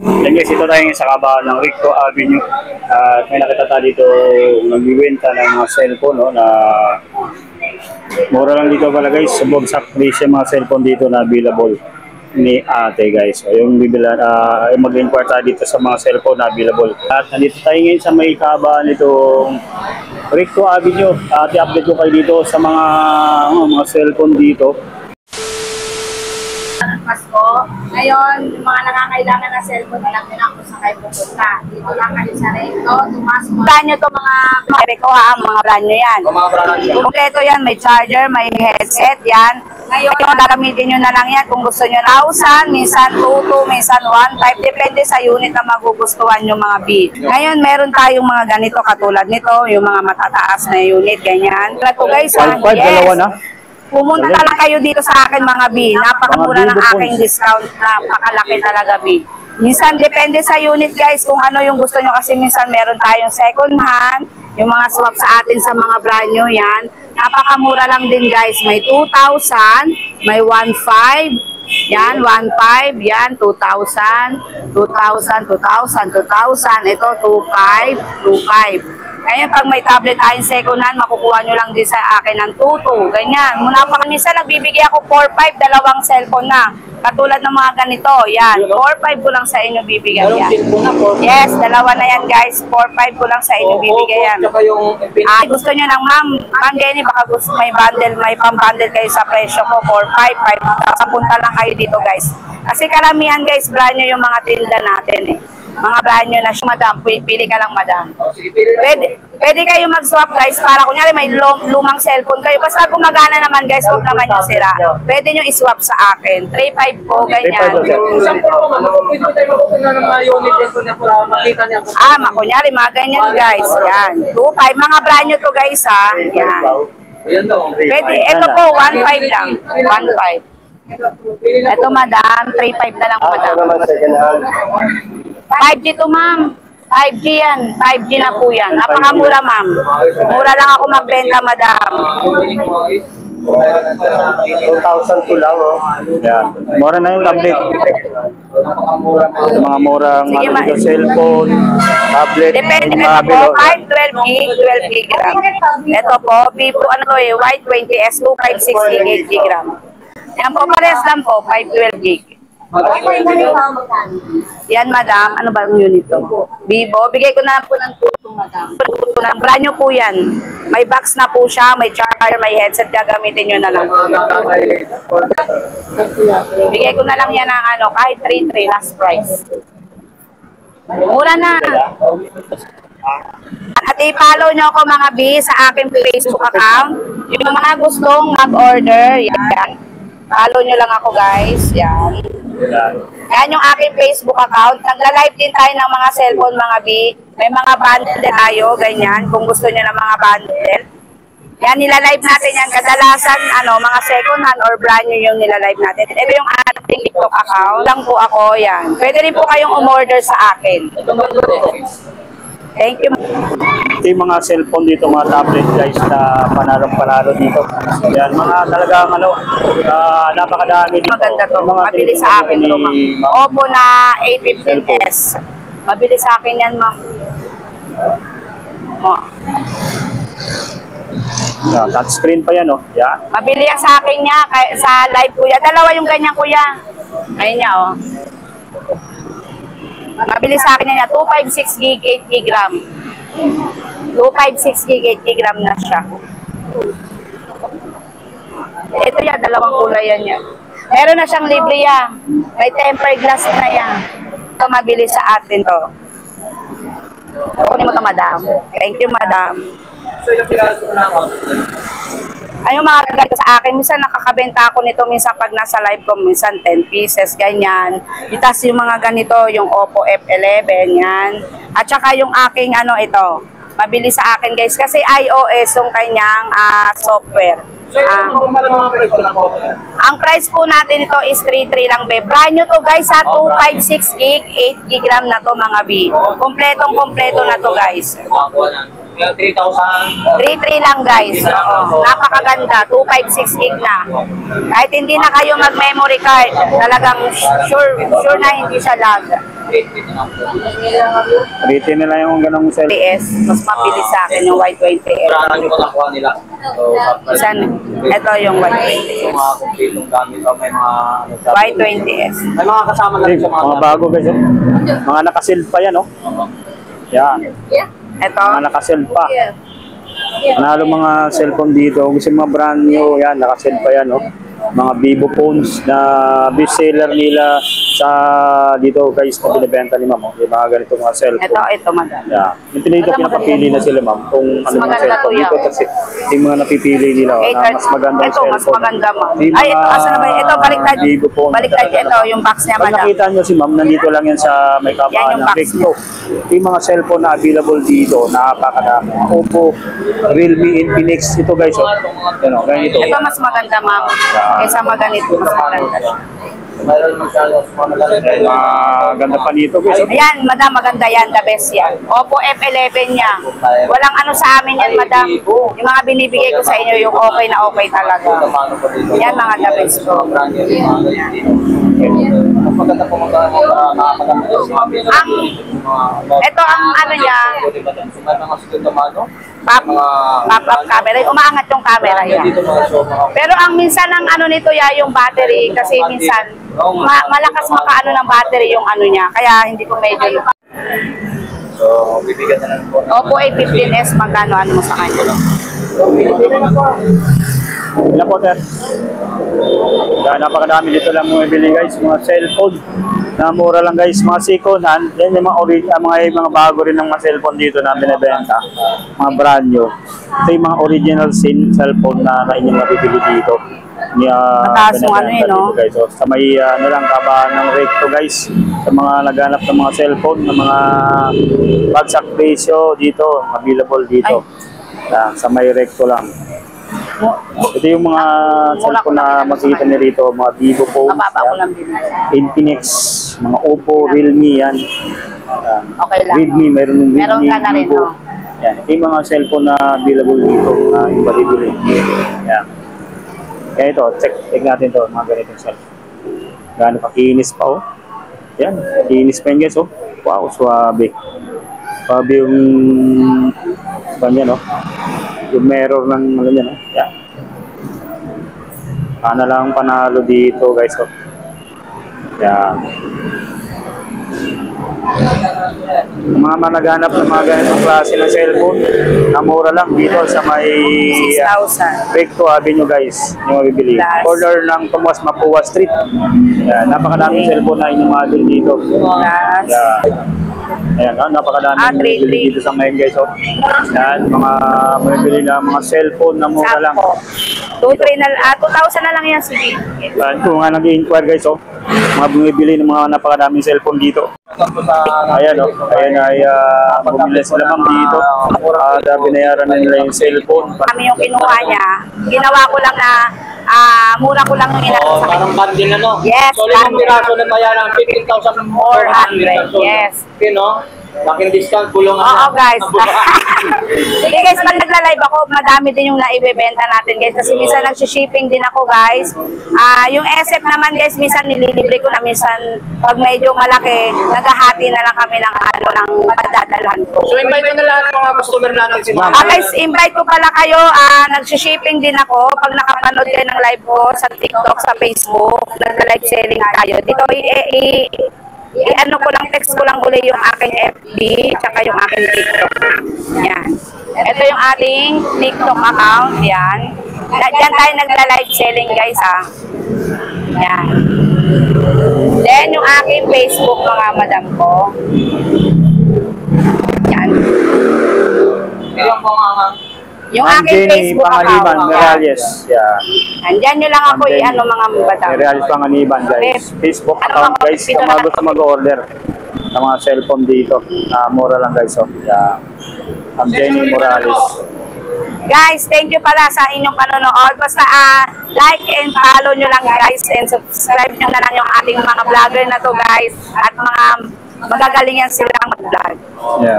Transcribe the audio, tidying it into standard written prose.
Yan guys, ito tayo sa kabahan ng Rico Avenue. At may nakita tayo dito nagbibenta ng mga cellphone, no, na mura lang dito pala guys. Bumagsak presyo mga cellphone dito na available ni ate guys. So, yung mag-inquire tayo dito sa mga cellphone na available. At nandito tayo ngayon sa may kabahan nitong Rico Avenue. At i-update ko kayo dito sa mga cellphone dito. Pasko. Ngayon, yung mga nakakailangan ng cellphone, alam nyo na kung saan kayo pupunta. Dito lang kayo sa Recto, Tomas. Brand nyo to mga Recto ha, mga brand nyo yan. Kompleto yan, may charger, may headset yan. Ngayon, gagamitin nyo na lang yan kung gusto nyo 1,000, minsan 2,2, minsan 1,5. Depende sa unit na magugustuhan yung mga bid. Ngayon, meron tayong mga ganito katulad nito, yung mga matataas na unit, ganyan. Ito guys, Dalawa na. Pumunta lang kayo dito sa akin mga B. Napakamura ng aking discount. Napakalaki talaga B. Minsan depende sa unit guys kung ano yung gusto nyo kasi minsan meron tayong second hand. Yung mga swap sa atin sa mga brand nyo yan. Napakamura lang din guys. May 2,000, may 1,500. Yan, 1,500. Yan, 2,000, 2,000, 2,000, 2,000. Ito, 2,500, 2,500. Ngayon, pag may tablet tayong second hand, makukuha nyo lang din sa akin ng 2,200. Ganyan. Muna pa kanisa, nagbibigay ako 4,500, dalawang cellphone na. Katulad ng mga ganito. Yan. 4,500 ko lang sa inyo bibigyan yan. Yes, dalawa na yan guys. 4,500 ko lang sa inyo bibigyan yan. Gusto nyo lang, Ma'am Jenny, baka gusto may bundle, may pang-bundle kayo sa presyo ko. 4,500, 5,000. Punta lang kayo dito guys. Kasi karamihan guys, brand nyo yung mga tinda natin eh. Mga brand nyo na siya, madam. Pili ka lang, madam. Pwede kayo mag-swap, guys. Para kunyari may lumang cellphone kayo. Basta gumagana naman, guys. Huwag naman yung sira. Pwede nyo iswap sa akin. 3,500 po, ganyan. Kunyari, mga ganyan, guys. Yan. 2,500. Mga brand nyo to, guys, ha. Yan. Pwede. Ito po, 1,500 lang. 1,500. Ito, madam. 3,500 na lang, madam. 5G to, ma'am. 5G yan. 5G na po yan. Napakamura, ma'am. Mura lang ako magbenta, madam. 2,000 to lang, oh. Yeah. Mura na yung tablet. Mga murang cellphone, tablet. Depende ito po. 5, 12 gig, 12 gig RAM. Ito po, Vivo, ano to eh, Y20S 256 gig RAM. Yan po, pares lang po, 5, 12 gig. Yan, madam. Ano ba ang unit to? Vivo. Bigay ko na po ng 2,200, madam. Brand nyo po yan. May box na po siya, may charger, may headset. Gagamitin nyo na lang. Bigay ko na lang yan ng ano, kahit 3,300 last price. Mura na. At i-follow nyo ako mga B sa aking Facebook account. Yung mga gustong mag-order, yan. Follow nyo lang ako guys. Yan. Yan yung aking Facebook account. Nagla-live din tayo ng mga cellphone mga B. May mga bundle tayo, ganyan. Kung gusto nyo ng mga bundle. Yan, nila-live natin yan. Kadalasan, mga second hand or brand new yung nila-live natin. Ito yung ating TikTok account. Lang po ako, yan. Pwede rin po kayong umorder sa akin. Thank you. Ito yung mga cellphone dito, mga tablet guys na panalo dito. Yan, mga talagang napakadami dito. Maganda to. Mabili sa akin to, ma'am. Oppo na A15s. Mabili sa akin yan, ma'am. Yeah, touchscreen pa yan, oh. Yeah. Mabili yan sa akin niya, sa live kuya. Dalawa yung ganyan kuya. Ayun niya, oh. Mabili sa akin niya, 256 gig, 8 gig RAM. 256 gig, 8 gig RAM na siya. Ito yan, dalawang kulay yan yan. Meron na siyang libre yan. May tempered glass na yan. Ito mabili sa atin to. Kunin mo to, madam. Thank you, madam. Ay, yung mga ganito sa akin, minsan nakakabenta ako nito, minsan pag nasa live ko, minsan 10 pieces, ganyan. Itas yung mga ganito, yung Oppo F11, yan. At saka yung aking, ito, mabili sa akin guys, kasi iOS yung kanyang software. Ang price po natin ito is 3,300 lang, be. Brand nyo to guys, 256 gig, 8 gig RAM na to mga B. Kompletong-kompleto na to guys. 3,000. 3,300 lang guys. Napakaganda. 256 gig na. Kahit hindi na kayo mag-memory card, talagang sure na hindi siya lag. Rate nila yung ganong cellphone. PS, mas mabilis sa akin yung Y20S. Ano yung nakuha nila? So, Ito yung Y20S. yung mga kumpletong gamit o may mga Y20S. may mga kasama na rin sa mga Mga bago guys. Oh. Mga nakasil pa yan, oh. Yan. Ito. Mga nakasil pa. Panalo mga cellphone dito. Kung gusto mga brand new, yan, nakasil pa yan, oh. Mga Vivo phones na best seller nila sa dito guys na binibenta ni ma'am. Yung mga ganito mga cellphone. Ito, madam. Yeah. Yung dito pinapapili na sila ma'am kung ano mga maganda cellphone to, dito yeah. kasi yung mga napipili nila oh, na mas maganda yung Ito, mas cellphone. maganda, ma'am. Yung Ay, ito, mga asa na ba? Ito, baliktad. Vivo phone. Baliktad ito, yung box niya, Pag madam. nakita nyo si ma'am, nandito lang yan sa may Yan kapaan yung ng box Recto. Yung mga cellphone na available dito, napakadami. Oppo, Realme, Infinix. Ito guys, oh. Yan oh, ganito. Ito, mas maganda, ma'am. Kaysa maganito, mas maganda. mayroon masyado sa mga Ay, ganda pa dito guys. Oh. Ayan, madam, maganda yan. The best yan. Oppo F11 niya. Walang ano sa amin yan, madam. Yung mga binibigay ko sa inyo, yung okay na okay talaga. Yan, mga the best ko. Mas maganda po nakakaganda sa mga Ito ang ano niya, may mga student naman, no? pop-up camera. Umaangat yung camera yan. Pero ang minsan ang ano nito ya, yung battery, kasi minsan malakas makaano ng battery yung ano niya. Kaya hindi ko medyo. So, bibigyan na lang po. Oppo A15s, magkano ano mo sa kanya? Ilan po, sir? Kaya napakadami dito lang mga bili guys, mga cellphone na mura lang guys, mga second hand. Yan yung mga bago rin ng mga cellphone dito na binibenta, mga brand new. Ito yung mga original cellphone na inyong mabibili dito. Mataas yung ano yun, no? Guys. So, sa may ano lang, kabaan ng Recto guys, sa mga naghanap ng mga cellphone, ng mga bagsak presyo dito, available dito. Sa may Recto lang. Ito yung mga cellphone na makikita niyo rito, mga Vivo phones, Mababa ko lang din. Infinix, mga Oppo, Realme yan. Okay lang. Redmi, meron ng Meron Redmi, ka na rin, Vivo. no? Yan, ito yung mga cellphone na available dito na yung balibili. Yan. Kaya ito, check natin ito, mga ganitong cellphone. Gano'n pa, kinis pa oh. Yan, kinis pa yun guys oh. Wow, suwabe. Suwabe yung kanya no. Yung mirror ng ano niya no. Yan. Sana lang panalo dito guys oh. Yan. Yung mga managanap ng mga ganitong klase ng cellphone na mura lang dito sa may 6,000. Recto Avenue guys, yung mabibili. Plus. Corner ng Tomas Mapua Street. Yan, napakadaming cellphone na inyong mabibili dito. Plus. Ayan, napakadaming mabibili dito sa main guys. Oh. Yan, mga mabibili na mga cellphone na mura lang. 2,000 na lang yan, sige. Yan, kung nga nag-i-inquire guys, oh. Mga bumibili ng mga napakadaming cellphone dito. Ayan o, ayan ay bumili sila ma'am dito. Binayaran na nila yung cellphone. Kami yung kinuha niya, ginawa ko lang na mura ko lang inano sa kanya. Parang bundle ano? Yes, So, limang bundle. piraso na bayaran, 15,400. 400, yes. Okay, no? Laking discount, bulong Oo guys. Sige guys, pag nagla-live ako, madami din yung naibebenta natin guys. Kasi minsan nagsishipping din ako guys. Yung SF naman guys, minsan nililibre ko na. Minsan, pag medyo malaki, naghahati na lang kami ng ano, ng padadalhan ko. So, invite ko na lahat ng mga customer natin si Ma'am. Guys, invite ko pala kayo. Nagsishipping din ako. Pag nakapanood kayo ng live ko sa TikTok, sa Facebook, nag-live selling tayo. Dito, ano ko lang, text ko lang uli yung aking FB, tsaka yung aking TikTok. Yan. Ito yung ating TikTok account. Yan. Diyan tayo nagla-live selling guys ha. Yan. Then yung aking Facebook mga madam ko. Yan. Yung mga Yung aking Facebook Panganiban, account. Merales. Yeah. Andyan nyo lang ako i-ano mga madam. Merales Panganiban guys. Facebook account guys. Kung mga gusto mag-order ng mga cellphone dito. Mura lang guys. Oh. Yeah. Jenny Morales. Guys, thank you pala sa inyong panonood. Basta like and follow nyo lang guys and subscribe nyo na lang yung ating mga vlogger na to guys at mga magagaling yan silang mag-vlog. Yeah.